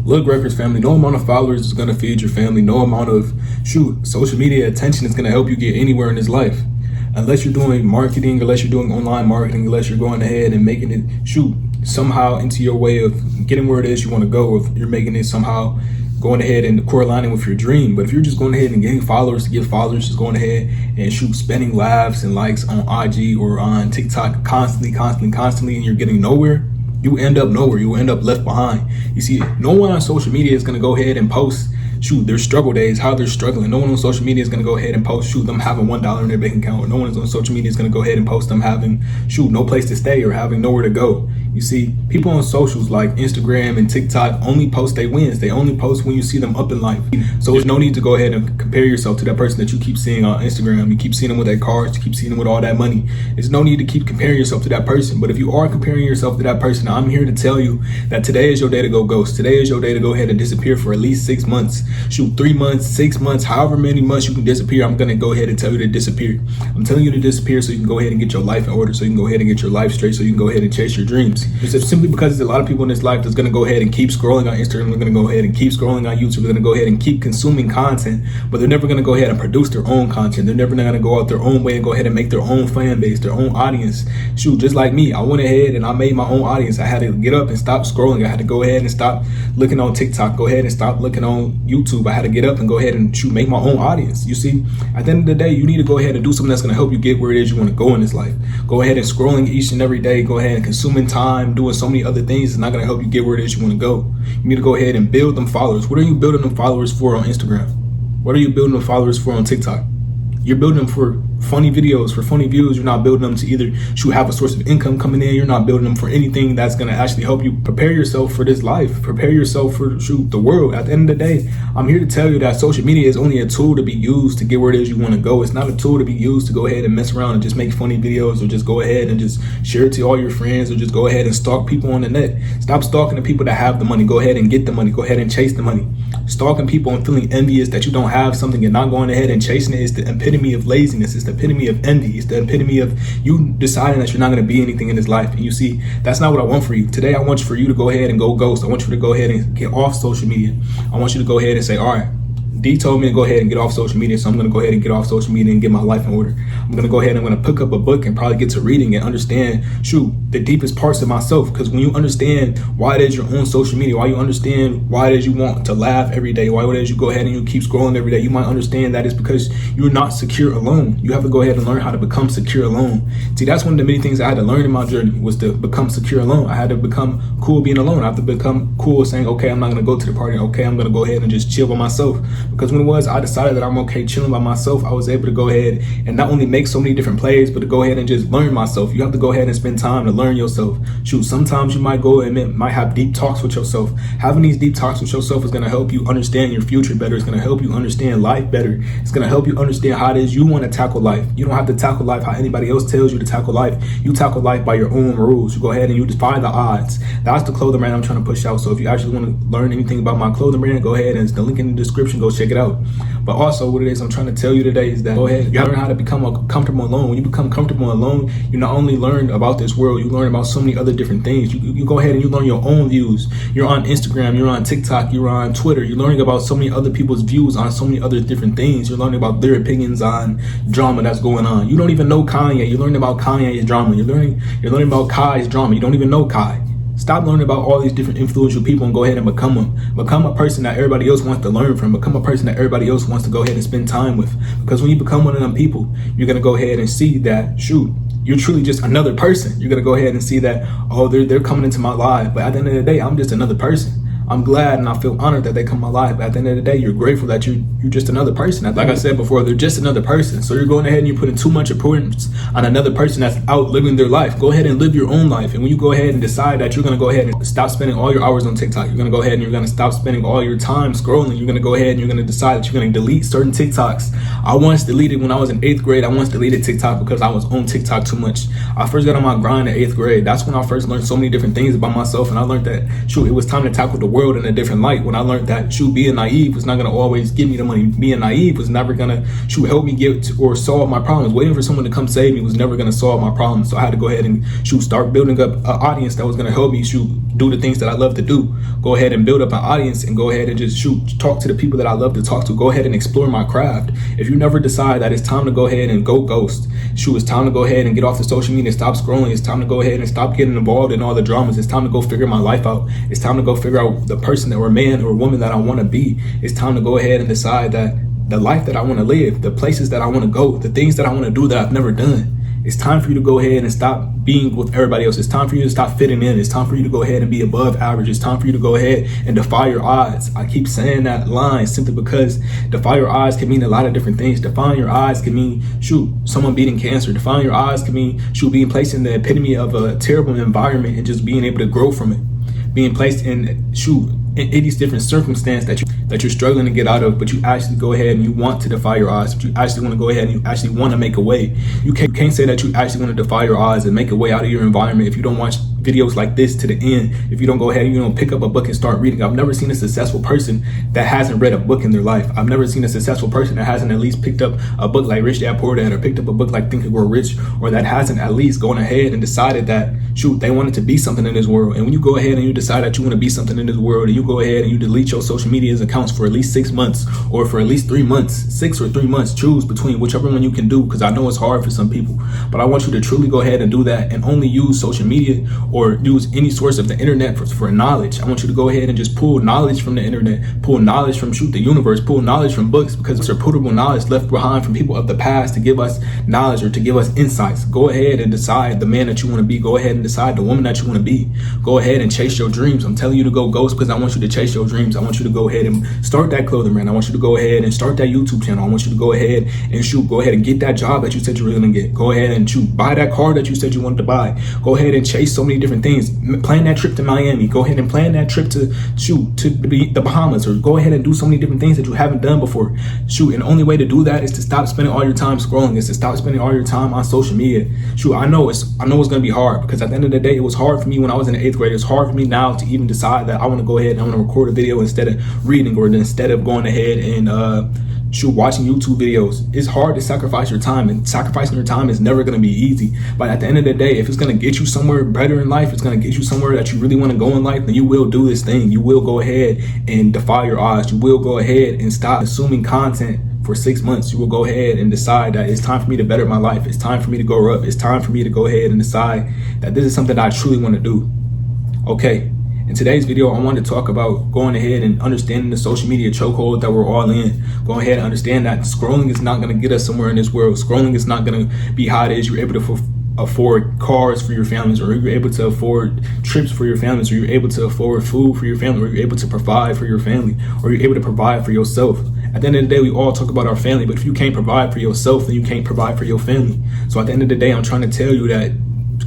Look, Records family, no amount of followers is gonna feed your family. No amount of social media attention is gonna help you get anywhere in this life. Unless you're doing marketing, unless you're doing online marketing, unless you're going ahead and making it somehow into your way of getting where it is you want to go, if you're making it somehow going ahead and correlating with your dream. But if you're just going ahead and getting followers to get followers, just going ahead and spending laughs and likes on IG or on TikTok constantly, and you're getting nowhere, you end up nowhere. You end up left behind. You see, no one on social media is going to go ahead and post their struggle days, how they're struggling. No one on social media is going to go ahead and post them having $1 in their bank account. No one on social media is going to go ahead and post them having no place to stay or having nowhere to go. You see, people on socials like Instagram and TikTok only post their wins. They only post when you see them up in life. So there's no need to go ahead and compare yourself to that person that you keep seeing on Instagram. You keep seeing them with their cars, you keep seeing them with all that money. There's no need to keep comparing yourself to that person. But if you are comparing yourself to that person, I'm here to tell you that today is your day to go ghost. Today is your day to go ahead and disappear for at least 6 months. 3 months, 6 months, however many months you can disappear. I'm gonna go ahead and tell you to disappear. I'm telling you to disappear so you can go ahead and get your life in order, so you can go ahead and get your life straight, so you can go ahead and chase your dreams. It's simply because there's a lot of people in this life that's gonna go ahead and keep scrolling on Instagram, they're gonna go ahead and keep scrolling on YouTube, they're gonna go ahead and keep consuming content, but they're never gonna go ahead and produce their own content. They're never gonna go out their own way and go ahead and make their own fan base, their own audience. Just like me, I went ahead and I made my own audience. I had to get up and stop scrolling. I had to go ahead and stop looking on TikTok, go ahead and stop looking on YouTube. I had to get up and go ahead and make my own audience. You see, at the end of the day, you need to go ahead and do something that's going to help you get where it is you want to go in this life. Go ahead and scrolling each and every day, go ahead and consuming time, doing so many other things is not going to help you get where it is you want to go. You need to go ahead and build them followers. What are you building them followers for on Instagram? What are you building them followers for on TikTok? You're building them for funny videos, for funny views. You're not building them to either have a source of income coming in. You're not building them for anything that's going to actually help you prepare yourself for this life, prepare yourself for the world. At the end of the day, I'm here to tell you that social media is only a tool to be used to get where it is you want to go. It's not a tool to be used to go ahead and mess around and just make funny videos, or just go ahead and just share it to all your friends, or just go ahead and stalk people on the net. Stop stalking the people that have the money. Go ahead and get the money. Go ahead and chase the money. Stalking people and feeling envious that you don't have something and not going ahead and chasing it is the epitome of laziness. It's the epitome of envy. It's the epitome of you deciding that you're not going to be anything in this life. And you see, that's not what I want for you. Today, I want for you to go ahead and go ghost. I want you to go ahead and get off social media. I want you to go ahead and say, all right, D told me to go ahead and get off social media, so I'm going to go ahead and get off social media and get my life in order. I'm going to go ahead and I'm going to pick up a book and probably get to reading and understand, the deepest parts of myself. Because when you understand why it is you're on social media, why you understand why it is you want to laugh every day, why it is you go ahead and you keep scrolling every day, you might understand that it's because you're not secure alone. You have to go ahead and learn how to become secure alone. See, that's one of the many things I had to learn in my journey, was to become secure alone. I had to become cool being alone. I have to become cool saying, okay, I'm not going to go to the party. Okay, I'm going to go ahead and just chill by myself. Because when I decided that I'm okay chilling by myself, I was able to go ahead and not only make so many different plays, but to go ahead and just learn myself. You have to go ahead and spend time to learn yourself. Sometimes you might go and might have deep talks with yourself. Having these deep talks with yourself is going to help you understand your future better. It's going to help you understand life better. It's going to help you understand how it is you want to tackle life. You don't have to tackle life how anybody else tells you to tackle life. You tackle life by your own rules. You go ahead and you defy the odds. That's the clothing brand I'm trying to push out. So if you actually want to learn anything about my clothing brand, go ahead and it's the link in the description. Go check it out. But also what it is I'm trying to tell you today is that go ahead, you learn how to become comfortable alone. When you become comfortable alone, you not only learn about this world, you learn about so many other different things. You go ahead and you learn your own views. You're on Instagram, you're on TikTok, you're on Twitter. You're learning about so many other people's views on so many other different things. You're learning about their opinions on drama that's going on. You don't even know Kanye. You're learning about Kanye's drama. You're learning about Kai's drama. You don't even know Kai. Stop learning about all these different influential people and go ahead and become one. Become a person that everybody else wants to learn from. Become a person that everybody else wants to go ahead and spend time with. Because when you become one of them people, you're going to go ahead and see that, you're truly just another person. You're going to go ahead and see that, oh, they're coming into my life. But at the end of the day, I'm just another person. I'm glad and I feel honored that they come in my life. But at the end of the day, you're grateful that you're just another person. Like I said before, they're just another person. So you're going ahead and you're putting too much importance on another person that's out living their life. Go ahead and live your own life. And when you go ahead and decide that you're going to go ahead and stop spending all your hours on TikTok, you're going to go ahead and you're going to stop spending all your time scrolling. You're going to go ahead and you're going to decide that you're going to delete certain TikToks. I once deleted, when I was in 8th grade, I once deleted TikTok because I was on TikTok too much. I first got on my grind in 8th grade. That's when I first learned so many different things about myself. And I learned that, it was time to tackle the world in a different light. When I learned that being naive was not going to always give me the money. Being naive was never going to help me get or solve my problems. Waiting for someone to come save me was never going to solve my problems. So I had to go ahead and start building up an audience that was going to help me do the things that I love to do. Go ahead and build up an audience and go ahead and just talk to the people that I love to talk to. Go ahead and explore my craft. If you never decide that it's time to go ahead and go ghost, it's time to go ahead and get off the social media, stop scrolling. It's time to go ahead and stop getting involved in all the dramas. It's time to go figure my life out. It's time to go figure out the person or man or woman that I want to be. It's time to go ahead and decide that the life that I want to live, the places that I want to go, the things that I want to do that I've never done. It's time for you to go ahead and stop being with everybody else. It's time for you to stop fitting in. It's time for you to go ahead and be above average. It's time for you to go ahead and defy your odds. I keep saying that line simply because defy your odds can mean a lot of different things. Defying your odds can mean, someone beating cancer. Defying your odds can mean, being placed in the epitome of a terrible environment and just being able to grow from it. Being placed in these different circumstances that you're struggling to get out of, but you actually go ahead and you want to defy your odds. But you actually want to go ahead and you actually want to make a way. You can't say that you actually want to defy your odds and make a way out of your environment if you don't watch videos like this to the end. If you don't go ahead and you don't pick up a book and start reading. I've never seen a successful person that hasn't read a book in their life. I've never seen a successful person that hasn't at least picked up a book like Rich Dad Poor Dad, or picked up a book like Think and Grow Rich, or that hasn't at least gone ahead and decided that they wanted to be something in this world. And when you go ahead and you decide that you want to be something in this world, and you go ahead and you delete your social media accounts for at least 6 months or for at least 3 months, 6 or 3 months, choose between whichever one you can do, because I know it's hard for some people, but I want you to truly go ahead and do that and only use social media or use any source of the internet for knowledge. I want you to go ahead and just pull knowledge from the internet, pull knowledge from the universe, pull knowledge from books, because it's reputable knowledge left behind from people of the past to give us knowledge or to give us insights. Go ahead and decide the man that you want to be. Go ahead and decide the woman that you want to be. Go ahead and chase your dreams. I'm telling you to go ghost because I want you to chase your dreams. I want you to go ahead and start that clothing brand. I want you to go ahead and start that YouTube channel. I want you to go ahead and go ahead and get that job that you said you were going to get. Go ahead and buy that car that you said you wanted to buy. Go ahead and chase so many different things. Plan that trip to Miami. Go ahead and plan that trip to the Bahamas, or go ahead and do so many different things that you haven't done before. And the only way to do that is to stop spending all your time scrolling. Is to stop spending all your time on social media. I know it's going to be hard, because at the end of the day, it was hard for me when I was in the 8th grade. It's hard for me now to even decide that I want to go ahead and I want to record a video instead of reading, or instead of going ahead and watching YouTube videos. It's hard to sacrifice your time, and sacrificing your time is never going to be easy. But at the end of the day, if it's going to get you somewhere better in life, it's going to get you somewhere that you really want to go in life, then you will do this thing. You will go ahead and defy your odds. You will go ahead and stop consuming content for 6 months. You will go ahead and decide that it's time for me to better my life. It's time for me to grow up. It's time for me to go ahead and decide that this is something that I truly want to do. Okay. In today's video, I want to talk about going ahead and understanding the social media chokehold that we're all in. Go ahead and understand that scrolling is not going to get us somewhere in this world. Scrolling is not going to be how it is. You're able to afford cars for your families, or you're able to afford trips for your families, or you're able to afford food for your family, or you're able to provide for your family, or you're able to provide for yourself. At the end of the day, we all talk about our family, but if you can't provide for yourself, then you can't provide for your family. So at the end of the day, I'm trying to tell you that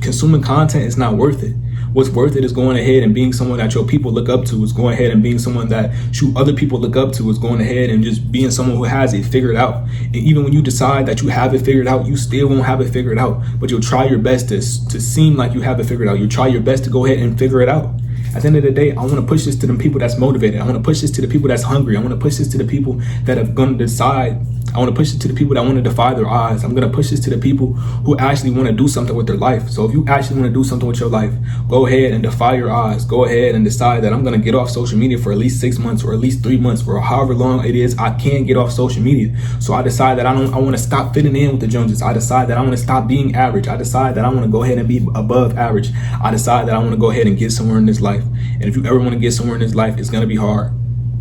consuming content is not worth it. What's worth it is going ahead and being someone that your people look up to. Is going ahead and being someone that other people look up to. Is going ahead and just being someone who has it figured out. And even when you decide that you have it figured out, you still won't have it figured out. But you'll try your best to seem like you have it figured out. You try your best to go ahead and figure it out. At the end of the day, I want to push this to the people that's motivated. I want to push this to the people that's hungry. I want to push this to the people that are going to decide. I want to push it to the people that want to defy their odds. I'm going to push this to the people who actually want to do something with their life. So if you actually want to do something with your life, go ahead and defy your odds. Go ahead and decide that I'm going to get off social media for at least 6 months, or at least 3 months, or however long it is I can get off social media. So I decide that I want to stop fitting in with the Joneses. I decide that I want to stop being average. I decide that I want to go ahead and be above average. I decide that I want to go ahead and get somewhere in this life. And if you ever want to get somewhere in this life, it's going to be hard.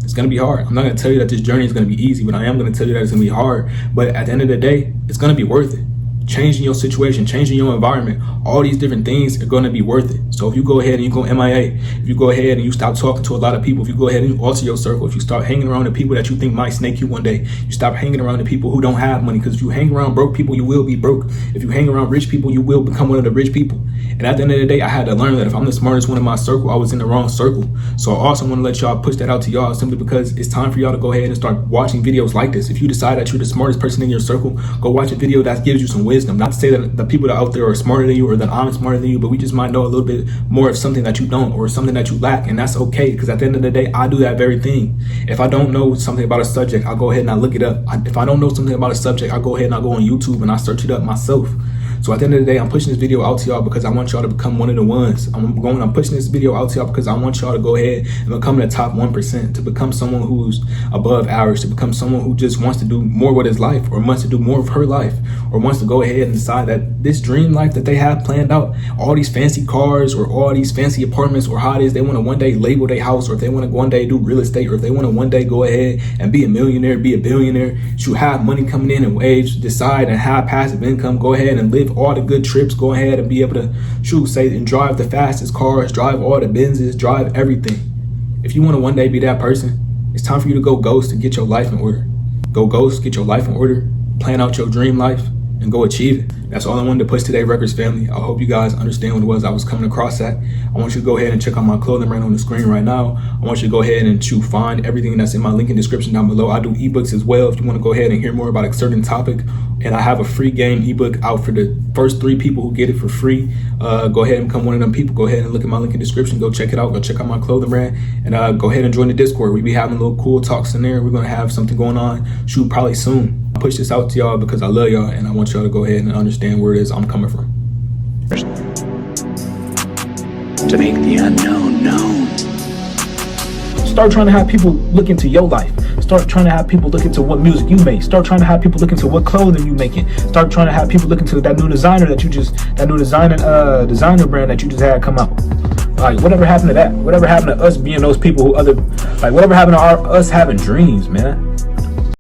It's going to be hard. I'm not going to tell you that this journey is going to be easy, but I am going to tell you that it's going to be hard. But at the end of the day, it's going to be worth it. Changing your situation, changing your environment, all these different things are going to be worth it. So if you go ahead and you go MIA, if you go ahead and you stop talking to a lot of people, if you go ahead and you alter your circle, if you start hanging around the people that you think might snake you one day, you stop hanging around the people who don't have money, because if you hang around broke people, you will be broke. If you hang around rich people, you will become one of the rich people. And at the end of the day, I had to learn that if I'm the smartest one in my circle, I was in the wrong circle. So I also want to let y'all push that out to y'all, simply because it's time for y'all to go ahead and start watching videos like this. If you decide that you're the smartest person in your circle, go watch a video that gives you some wisdom. wisdom. Not to say that the people that are out there are smarter than you or that I'm smarter than you, but we just might know a little bit more of something that you don't or something that you lack. And that's okay, because at the end of the day, I do that very thing. If I don't know something about a subject, I'll go ahead and I look it up. If I don't know something about a subject, I'll go ahead and I'll go on YouTube and I search it up myself. So at the end of the day, I'm pushing this video out to y'all because I want y'all to become one of the ones. I'm pushing this video out to y'all because I want y'all to go ahead and become the top 1%, to become someone who's above average, to become someone who just wants to do more with his life, or wants to do more of her life, or wants to go ahead and decide that this dream life that they have planned out, all these fancy cars or all these fancy apartments, or how it is they want to one day label their house, or if they want to one day do real estate, or if they want to one day go ahead and be a millionaire, be a billionaire, should have money coming in and wage, decide and have passive income, go ahead and live all the good trips, go ahead and be able to and drive the fastest cars, drive all the Benzes, drive everything. If you want to one day be that person, it's time for you to go ghost and get your life in order. Go ghost, get your life in order, plan out your dream life, and go achieve it. That's all I wanted to push today, Records family. I hope you guys understand what it was I was coming across at. I want you to go ahead and check out my clothing brand on the screen right now. I want you to go ahead and find everything that's in my link in description down below. I do ebooks as well if you want to go ahead and hear more about a certain topic. And I have a free game ebook out for the first 3 people who get it for free. Go ahead and become one of them people. Go ahead and look at my link in description. Go check it out. Go check out my clothing brand. And go ahead and join the Discord. We be having little cool talks in there. We're going to have something going on, probably soon. I push this out to y'all because I love y'all, and I want y'all to go ahead and understand where it is I'm coming from. To make the unknown known. Start trying to have people look into your life. Start trying to have people look into what music you make. Start trying to have people look into what clothing you making. Start trying to have people look into that new designer designer brand that you just had come out. Like, whatever happened to that? Whatever happened to us being those people who whatever happened to us having dreams, man?